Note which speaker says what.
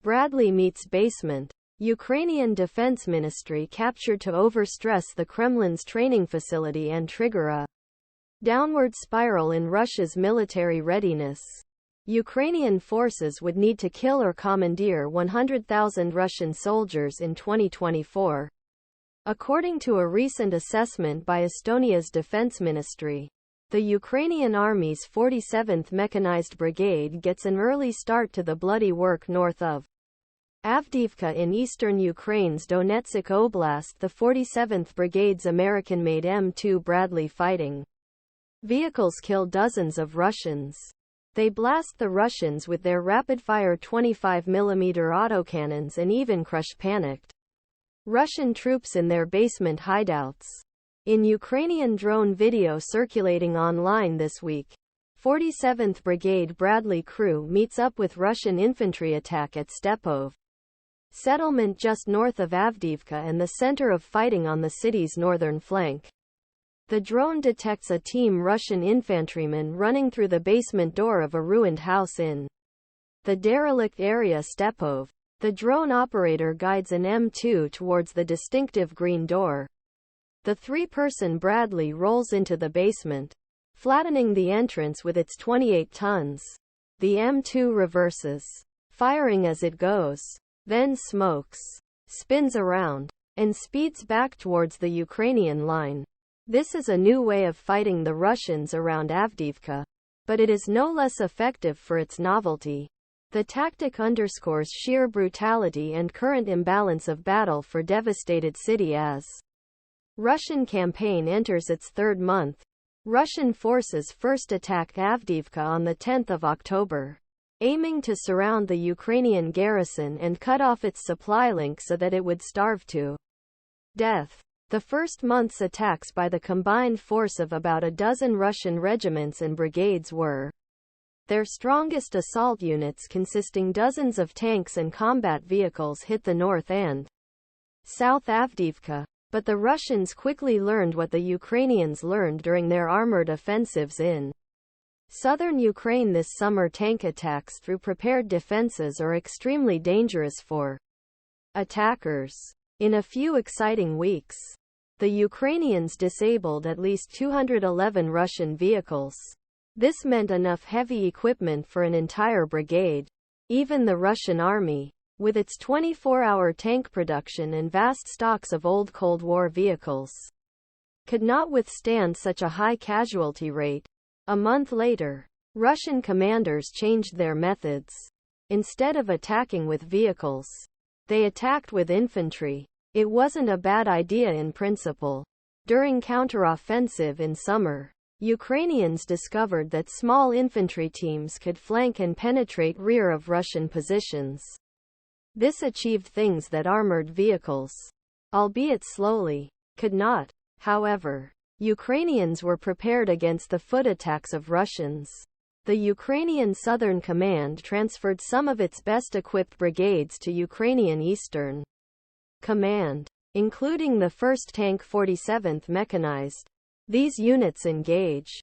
Speaker 1: Bradley meets basement. Ukrainian Defense Ministry captured to overstress the Kremlin's training facility and trigger a downward spiral in Russia's military readiness. Ukrainian forces would need to kill or commandeer 100,000 Russian soldiers in 2024. According to a recent assessment by Estonia's defense ministry, the Ukrainian Army's 47th Mechanized Brigade gets an early start to the bloody work north of Avdiivka in eastern Ukraine's Donetsk Oblast. The 47th Brigade's American-made M-2 Bradley fighting vehicles kill dozens of Russians. They blast the Russians with their rapid-fire 25mm autocannons and even crush panicked Russian troops in their basement hideouts. In Ukrainian drone video circulating online this week, 47th Brigade Bradley crew meets up with Russian infantry attack at Stepov settlement just north of Avdiivka and the center of fighting on the city's northern flank. The drone detects a team Russian infantrymen running through the basement door of a ruined house in the derelict area Stepov. The drone operator guides an M2 towards the distinctive green door. The three-person Bradley rolls into the basement, flattening the entrance with its 28 tons. The M2 reverses, firing as it goes, then smokes, spins around, and speeds back towards the Ukrainian line. This is a new way of fighting the Russians around Avdiivka, but it is no less effective for its novelty. The tactic underscores sheer brutality and current imbalance of battle for devastated city as Russian campaign enters its third month. Russian forces first attacked Avdiivka on the 10th of October, aiming to surround the Ukrainian garrison and cut off its supply link so that it would starve to death. The first month's attacks by the combined force of about a dozen Russian regiments and brigades were their strongest. Assault units consisting dozens of tanks and combat vehicles hit the north and south Avdiivka, but the Russians quickly learned what the Ukrainians learned during their armored offensives in southern Ukraine this summer: tank attacks through prepared defenses are extremely dangerous for attackers. In a few exciting weeks, the Ukrainians disabled at least 211 Russian vehicles. This meant enough heavy equipment for an entire brigade. Even the Russian army, with its 24-hour tank production and vast stocks of old Cold War vehicles, could not withstand such a high casualty rate. A month later, Russian commanders changed their methods. Instead of attacking with vehicles, they attacked with infantry. It wasn't a bad idea in principle. During counteroffensive in summer, Ukrainians discovered that small infantry teams could flank and penetrate rear of Russian positions. This achieved things that armored vehicles, albeit slowly, could not. However, Ukrainians were prepared against the foot attacks of Russians. The Ukrainian Southern Command transferred some of its best-equipped brigades to Ukrainian Eastern Command, including the 1st Tank 47th Mechanized. These units engage